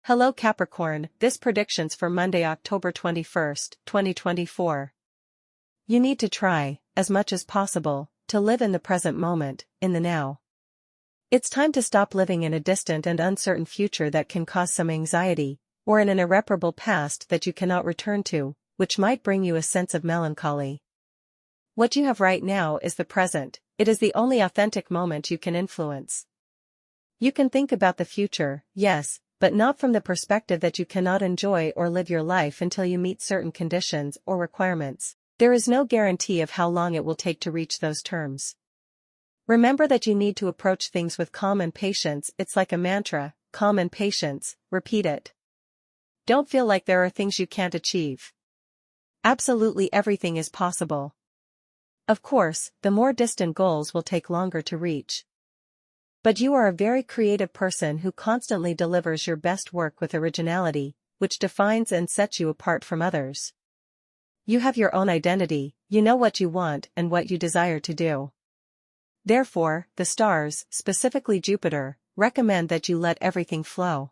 Hello Capricorn, this predictions for Monday, October 21st, 2024. You need to try, as much as possible, to live in the present moment, in the now. It's time to stop living in a distant and uncertain future that can cause some anxiety, or in an irreparable past that you cannot return to, which might bring you a sense of melancholy. What you have right now is the present. It is the only authentic moment you can influence. You can think about the future, yes, but not from the perspective that you cannot enjoy or live your life until you meet certain conditions or requirements. There is no guarantee of how long it will take to reach those terms. Remember that you need to approach things with calm and patience. It's like a mantra, calm and patience, repeat it. Don't feel like there are things you can't achieve. Absolutely everything is possible. Of course, the more distant goals will take longer to reach. But you are a very creative person who constantly delivers your best work with originality, which defines and sets you apart from others. You have your own identity, you know what you want and what you desire to do. Therefore, the stars, specifically Jupiter, recommend that you let everything flow.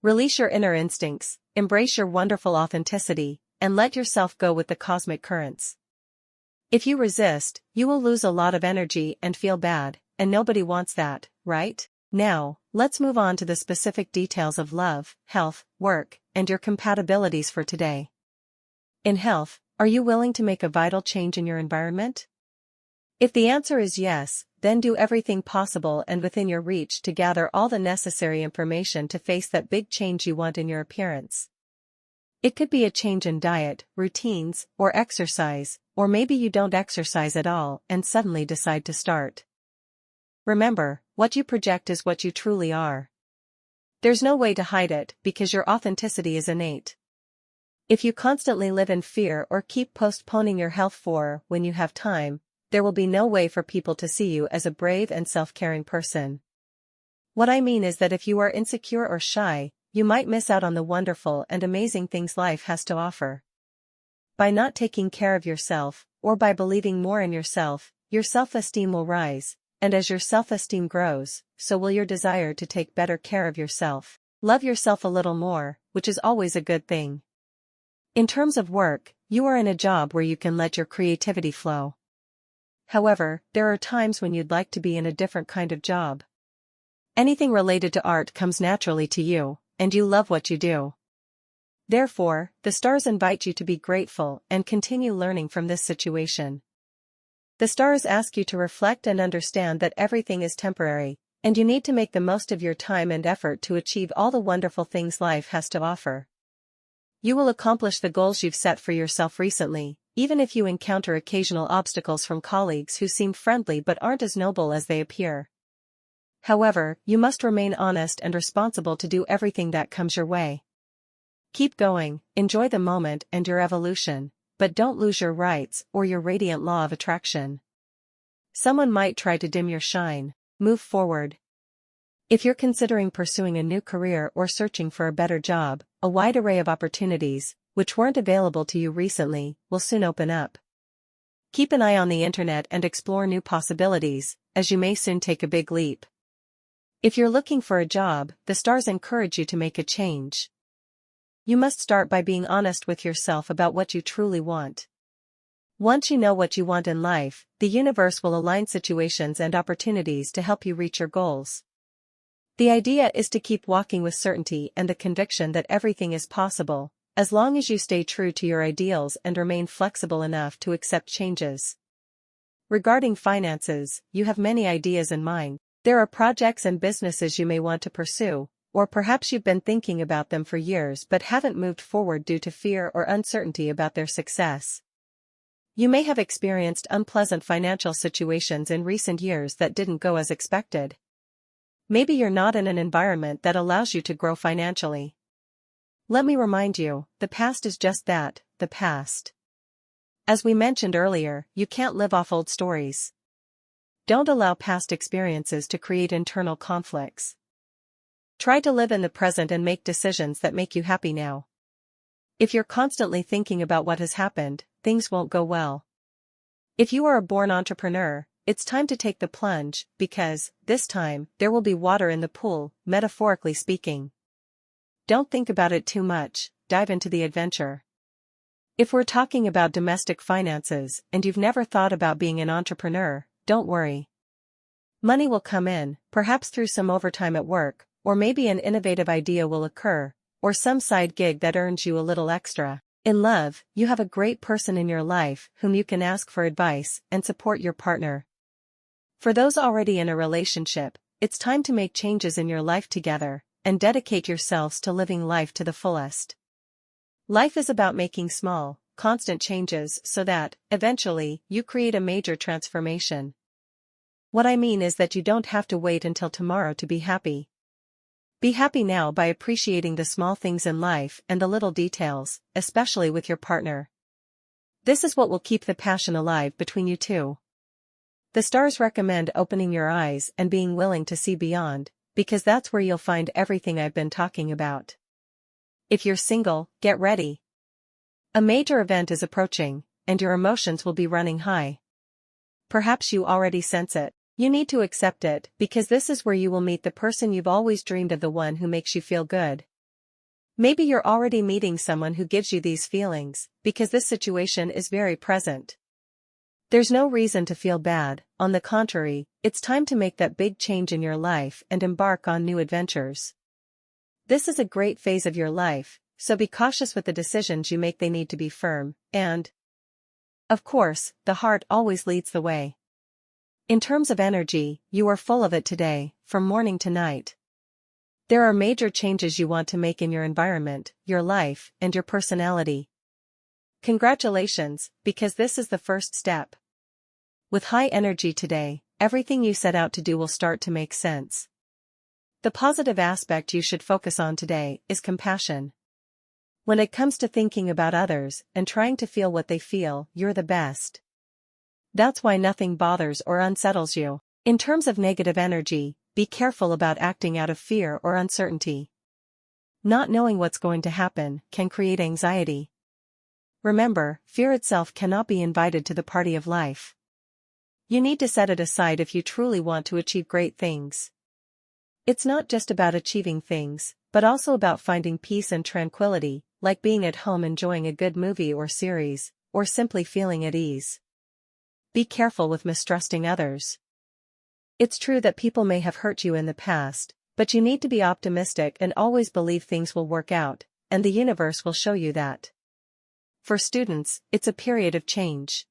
Release your inner instincts, embrace your wonderful authenticity, and let yourself go with the cosmic currents. If you resist, you will lose a lot of energy and feel bad. And nobody wants that, right? Now, let's move on to the specific details of love, health, work, and your compatibilities for today. In health, are you willing to make a vital change in your environment? If the answer is yes, then do everything possible and within your reach to gather all the necessary information to face that big change you want in your appearance. It could be a change in diet, routines, or exercise, or maybe you don't exercise at all and suddenly decide to start. Remember, what you project is what you truly are. There's no way to hide it because your authenticity is innate. If you constantly live in fear or keep postponing your health for when you have time, there will be no way for people to see you as a brave and self-caring person. What I mean is that if you are insecure or shy, you might miss out on the wonderful and amazing things life has to offer. By not taking care of yourself, or by believing more in yourself, your self-esteem will rise. And as your self-esteem grows, so will your desire to take better care of yourself. Love yourself a little more, which is always a good thing. In terms of work, you are in a job where you can let your creativity flow. However, there are times when you'd like to be in a different kind of job. Anything related to art comes naturally to you, and you love what you do. Therefore, the stars invite you to be grateful and continue learning from this situation. The stars ask you to reflect and understand that everything is temporary, and you need to make the most of your time and effort to achieve all the wonderful things life has to offer. You will accomplish the goals you've set for yourself recently, even if you encounter occasional obstacles from colleagues who seem friendly but aren't as noble as they appear. However, you must remain honest and responsible to do everything that comes your way. Keep going, enjoy the moment and your evolution. But don't lose your rights or your radiant law of attraction. Someone might try to dim your shine. Move forward. If you're considering pursuing a new career or searching for a better job, a wide array of opportunities, which weren't available to you recently, will soon open up. Keep an eye on the internet and explore new possibilities, as you may soon take a big leap. If you're looking for a job, the stars encourage you to make a change. You must start by being honest with yourself about what you truly want. Once you know what you want in life, the universe will align situations and opportunities to help you reach your goals. The idea is to keep walking with certainty and the conviction that everything is possible, as long as you stay true to your ideals and remain flexible enough to accept changes. Regarding finances, you have many ideas in mind. There are projects and businesses you may want to pursue. Or perhaps you've been thinking about them for years but haven't moved forward due to fear or uncertainty about their success. You may have experienced unpleasant financial situations in recent years that didn't go as expected. Maybe you're not in an environment that allows you to grow financially. Let me remind you, the past is just that, the past. As we mentioned earlier, you can't live off old stories. Don't allow past experiences to create internal conflicts. Try to live in the present and make decisions that make you happy now. If you're constantly thinking about what has happened, things won't go well. If you are a born entrepreneur, it's time to take the plunge, because, this time, there will be water in the pool, metaphorically speaking. don't think about it too much, dive into the adventure. If we're talking about domestic finances and you've never thought about being an entrepreneur, don't worry. Money will come in, perhaps through some overtime at work, or maybe an innovative idea will occur, or some side gig that earns you a little extra. In love, you have a great person in your life whom you can ask for advice and support your partner. For those already in a relationship, it's time to make changes in your life together and dedicate yourselves to living life to the fullest. Life is about making small, constant changes so that, eventually, you create a major transformation. What I mean is that you don't have to wait until tomorrow to be happy. Be happy now by appreciating the small things in life and the little details, especially with your partner. This is what will keep the passion alive between you two. The stars recommend opening your eyes and being willing to see beyond, because that's where you'll find everything I've been talking about. If you're single, get ready. A major event is approaching, and your emotions will be running high. Perhaps you already sense it. You need to accept it, because this is where you will meet the person you've always dreamed of, the one who makes you feel good. Maybe you're already meeting someone who gives you these feelings, because this situation is very present. There's no reason to feel bad, on the contrary, it's time to make that big change in your life and embark on new adventures. This is a great phase of your life, so be cautious with the decisions you make. They need to be firm, and, of course, the heart always leads the way. In terms of energy, you are full of it today, from morning to night. There are major changes you want to make in your environment, your life, and your personality. Congratulations, because this is the first step. With high energy today, everything you set out to do will start to make sense. The positive aspect you should focus on today is compassion. When it comes to thinking about others and trying to feel what they feel, you're the best. That's why nothing bothers or unsettles you. In terms of negative energy, be careful about acting out of fear or uncertainty. Not knowing what's going to happen can create anxiety. Remember, fear itself cannot be invited to the party of life. You need to set it aside if you truly want to achieve great things. It's not just about achieving things, but also about finding peace and tranquility, like being at home enjoying a good movie or series, or simply feeling at ease. Be careful with mistrusting others. It's true that people may have hurt you in the past, but you need to be optimistic and always believe things will work out, and the universe will show you that. For students, it's a period of change.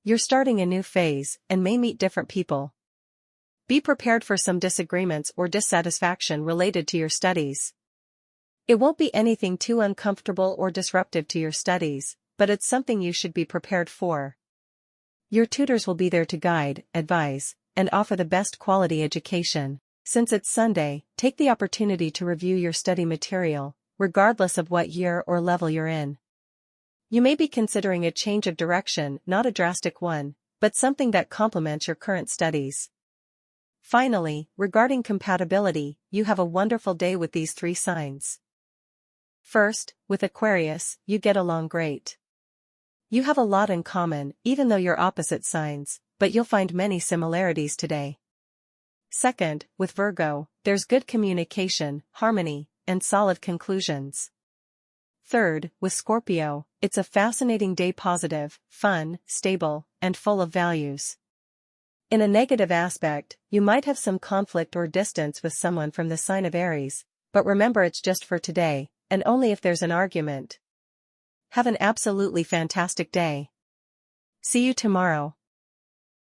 You're starting a new phase and may meet different people. Be prepared for some disagreements or dissatisfaction related to your studies. It won't be anything too uncomfortable or disruptive to your studies, but it's something you should be prepared for. Your tutors will be there to guide, advise, and offer the best quality education. Since it's Sunday, take the opportunity to review your study material, regardless of what year or level you're in. You may be considering a change of direction, not a drastic one, but something that complements your current studies. Finally, regarding compatibility, you have a wonderful day with these three signs. First, with Aquarius, you get along great. You have a lot in common, even though you're opposite signs, but you'll find many similarities today. Second, with Virgo, there's good communication, harmony, and solid conclusions. Third, with Scorpio, it's a fascinating day, positive, fun, stable, and full of values. In a negative aspect, you might have some conflict or distance with someone from the sign of Aries, but remember it's just for today, and only if there's an argument. Have an absolutely fantastic day. See you tomorrow.